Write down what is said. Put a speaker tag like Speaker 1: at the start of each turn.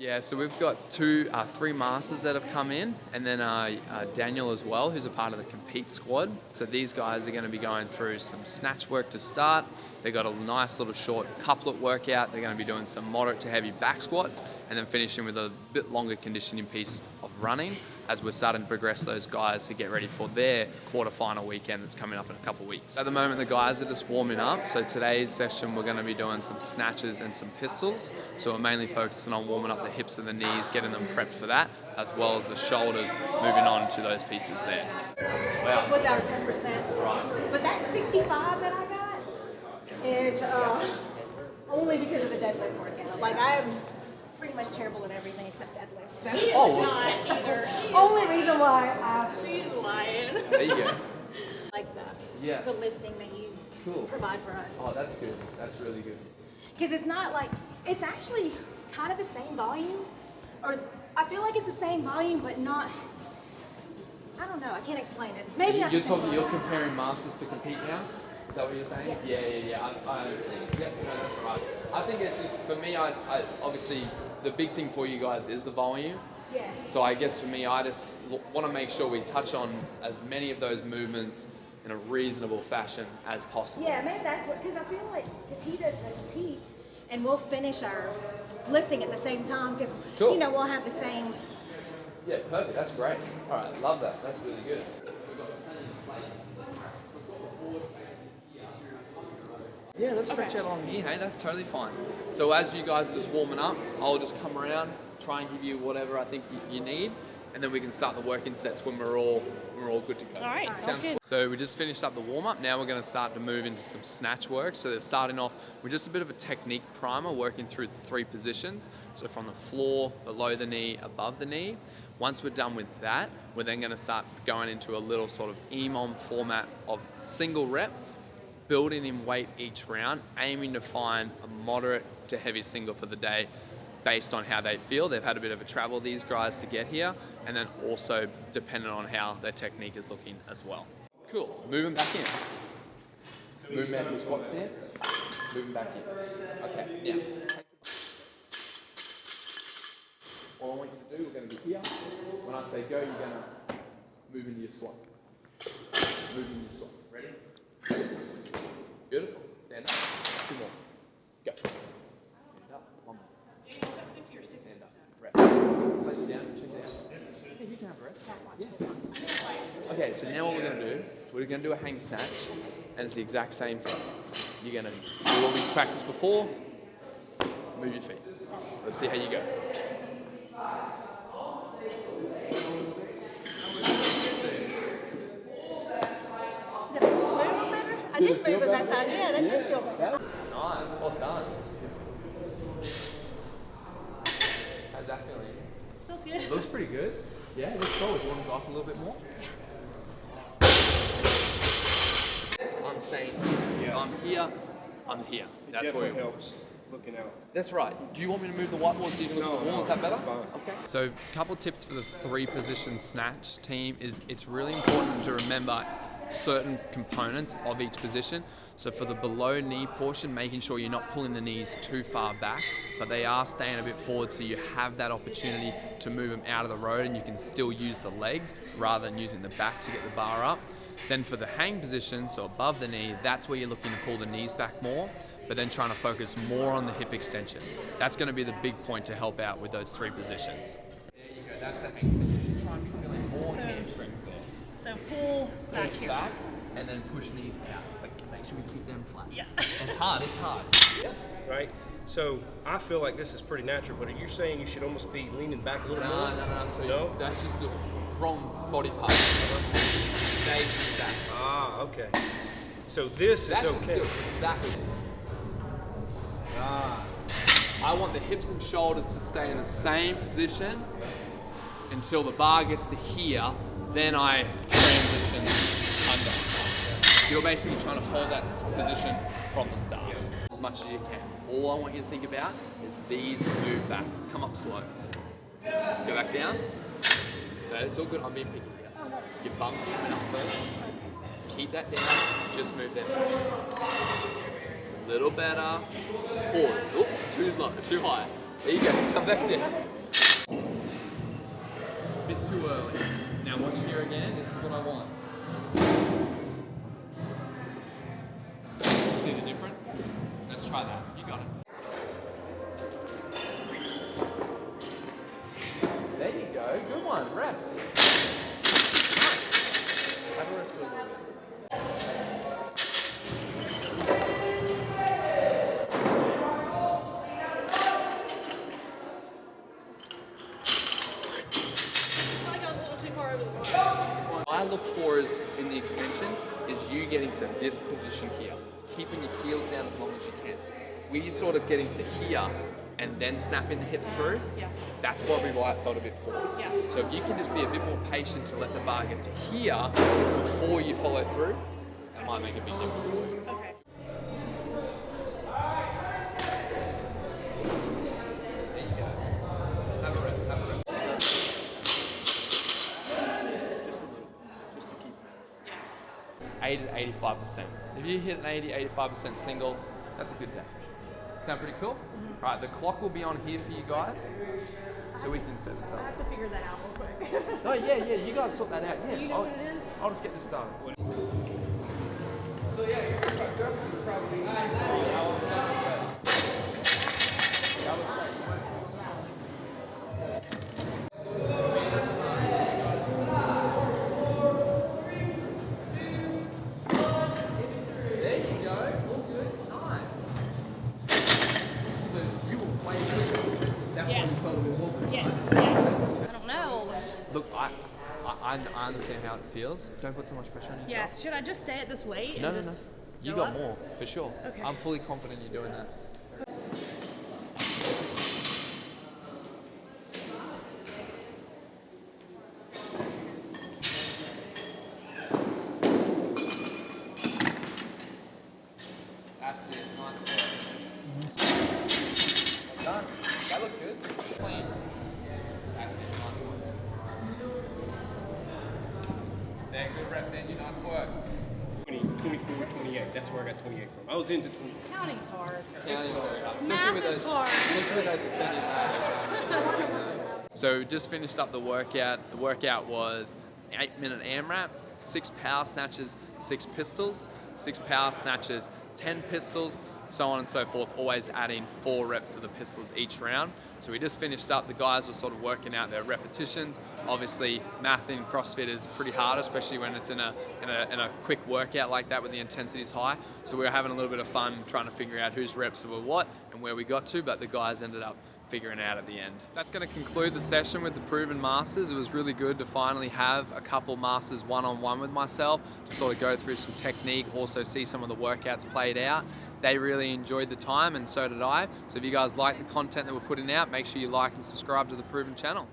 Speaker 1: Yeah, so we've got three masters that have come in, and then Daniel as well, who's a part of the compete squad. So these guys are going to be going through some snatch work to start. They've got a nice little short couplet workout. They're going to be doing some moderate to heavy back squats, and then finishing with a bit longer conditioning piece of running, as we're starting to progress those guys to get ready for their quarterfinal weekend that's coming up in a couple of weeks. At the moment, the guys are just warming up. So today's session, we're going to be doing some snatches and some pistols. So we're mainly focusing on warming up the hips and the knees, getting them prepped for that, as well as the shoulders, moving on to those pieces there.
Speaker 2: Wow. Was our 10%.
Speaker 1: Right.
Speaker 2: But that 65 that I got is only because of the deadlift workout. Like, I am pretty much terrible at everything except deadlifts. So.
Speaker 3: Not either.
Speaker 2: Only reason why
Speaker 3: She's lying.
Speaker 1: There you go.
Speaker 2: like the lifting that you provide for us.
Speaker 1: Oh, that's good. That's really good.
Speaker 2: Because it's not like, it's actually kind of the same volume, or I feel like it's the same volume, but not, I don't know, I can't explain it. Maybe
Speaker 1: You're comparing masters to compete now? Is that what you're saying? Yeah. I understand. Yeah, no, that's right. I think it's just, for me, I obviously, the big thing for you guys is the volume.
Speaker 2: Yeah.
Speaker 1: So I guess for me, I just want to make sure we touch on as many of those movements in a reasonable fashion as possible.
Speaker 2: Yeah, maybe that's what, because I feel like, because he does the compete, and we'll finish our lifting at the same time, because,
Speaker 1: Cool.
Speaker 2: you know, we'll have the same.
Speaker 1: Yeah, perfect. That's great. All right, love that. That's really good. Yeah, let's stretch out along here, hey, that's totally fine. So as you guys are just warming up, I'll just come around, try and give you whatever I think you need, and then we can start the working sets when we're all good to go.
Speaker 3: All right, sounds good.
Speaker 1: So we just finished up the warm-up. Now we're going to start to move into some snatch work. So they're starting off with just a bit of a technique primer, working through the three positions. So from the floor, below the knee, above the knee. Once we're done with that, we're then going to start going into a little sort of EMOM format of single rep, building in weight each round, aiming to find a moderate to heavy single for the day based on how they feel. They've had a bit of a travel, these guys, to get here, and then also dependent on how their technique is looking as well. Cool, moving back in. Moving back in squats there, moving back in. Okay, now. All I want you to do, we're going to be here. When I say go, you're going to move into your squat. Move into your squat. Ready? Beautiful. Stand up. Two more. Go. Stand up. One more. Stand up. Rest. Place it down. Chin down. Yeah, you can have a rest. Yeah. Okay, so now what we're going to do, we're going to do a hang snatch, and it's the exact same thing. You're going to do what we practiced before. Move your feet. Let's see how you go.
Speaker 2: I did move it that time. Yeah, that did feel better.
Speaker 1: Nice, well done. How's that feeling?
Speaker 3: Feels good.
Speaker 1: It looks pretty good. Yeah, it looks cool. Do you want to go up a little bit more? I'm staying here.
Speaker 4: Yeah.
Speaker 1: I'm here. I'm here. That's
Speaker 4: It
Speaker 1: where
Speaker 4: definitely helps looking out.
Speaker 1: That's right. Do you want me to move the whiteboard so you can look at the wall? Is that better?
Speaker 4: That's fine.
Speaker 1: Okay. So a couple tips for the three position snatch team is it's really important to remember certain components of each position. So for the below knee portion, making sure you're not pulling the knees too far back, but they are staying a bit forward, so you have that opportunity to move them out of the road and you can still use the legs rather than using the back to get the bar up. Then for the hang position, so above the knee, that's where you're looking to pull the knees back more, but then trying to focus more on the hip extension. That's going to be the big point to help out with those three positions. There you go, that's the hang. So you should try and be feeling more hamstrings there.
Speaker 3: So pull back here.
Speaker 1: Back, and then push knees out. Like, make sure we keep them flat.
Speaker 3: Yeah.
Speaker 1: It's hard, it's hard.
Speaker 4: Right? So I feel like this is pretty natural, but are you saying you should almost be leaning back a little more?
Speaker 1: No. So
Speaker 4: No?
Speaker 1: that's just the wrong body part. Stay back.
Speaker 4: Ah, okay. So this is okay.
Speaker 1: Exactly. I want the hips and shoulders to stay in the same position until the bar gets to here, then I transition under. You're basically trying to hold that position from the start as much as you can. All I want you to think about is these move back. Come up slow. Go back down. Okay, it's all good. I'm being picky here. Your bumps coming up first. Keep that down. Just move them back. Little better. Pause. Oh, too low, too high. There you go, come back down. Bit too early. Now watch here again, this is what I want. See the difference? Let's try that, you got it. There you go, good one, rest. Have a rest for a little bit. What I look for is in the extension is you getting to this position here, keeping your heels down as long as you can. We sort of getting to here and then snapping the hips through.
Speaker 3: Yeah.
Speaker 1: That's probably why I felt a bit forward.
Speaker 3: Yeah.
Speaker 1: So if you can just be a bit more patient to let the bar get to here before you follow through, that might make a big difference for you.
Speaker 3: Okay.
Speaker 1: There you go. Have a rest. Have a rest. Just to keep 80 to 85%. If you hit an 80-85% single, that's a good day. Sound pretty cool?
Speaker 3: Mm-hmm.
Speaker 1: Right, the clock will be on here for you guys, so we can set this
Speaker 3: I
Speaker 1: up.
Speaker 3: have to figure that out real quick.
Speaker 1: Oh yeah, you guys sort that out. Yeah,
Speaker 3: Do you know what it is?
Speaker 1: I'll just get this started. So there you go, all good, nice. So you will play this. That's
Speaker 3: Yeah.
Speaker 1: what you felt a bit wobbly.
Speaker 3: Yes. Yeah. I don't know.
Speaker 1: Look, I understand how it feels. Don't put too much pressure on yourself.
Speaker 3: Yes. Should I just stay at this weight?
Speaker 1: No,
Speaker 3: and
Speaker 1: no, no.
Speaker 3: just
Speaker 1: You
Speaker 3: go
Speaker 1: got
Speaker 3: up?
Speaker 1: more, for sure.
Speaker 3: Okay.
Speaker 1: I'm fully confident you're doing that. That's it. Nice work. Well done. That looked good. Clean. That's it. Nice work. There, good reps, Andy. Nice work.
Speaker 4: 24, 28. That's where I got 28 from. I was into 20.
Speaker 3: Counting's hard.
Speaker 1: Math
Speaker 3: is hard.
Speaker 1: Especially with those ascending math. So just finished up the workout. The workout was 8-minute AMRAP, 6 power snatches, 6 pistols, 6 power snatches, 10 pistols, so on and so forth, always adding 4 reps to the pistols each round. So we just finished up, the guys were sort of working out their repetitions. Obviously, math in CrossFit is pretty hard, especially when it's in a quick workout like that where the intensity is high. So we were having a little bit of fun trying to figure out whose reps were what and where we got to, but the guys ended up figuring it out at the end. That's going to conclude the session with the Proven Masters. It was really good to finally have a couple masters one-on-one with myself to sort of go through some technique, also see some of the workouts played out. They really enjoyed the time and so did I. So if you guys like the content that we're putting out, make sure you like and subscribe to the Proven channel.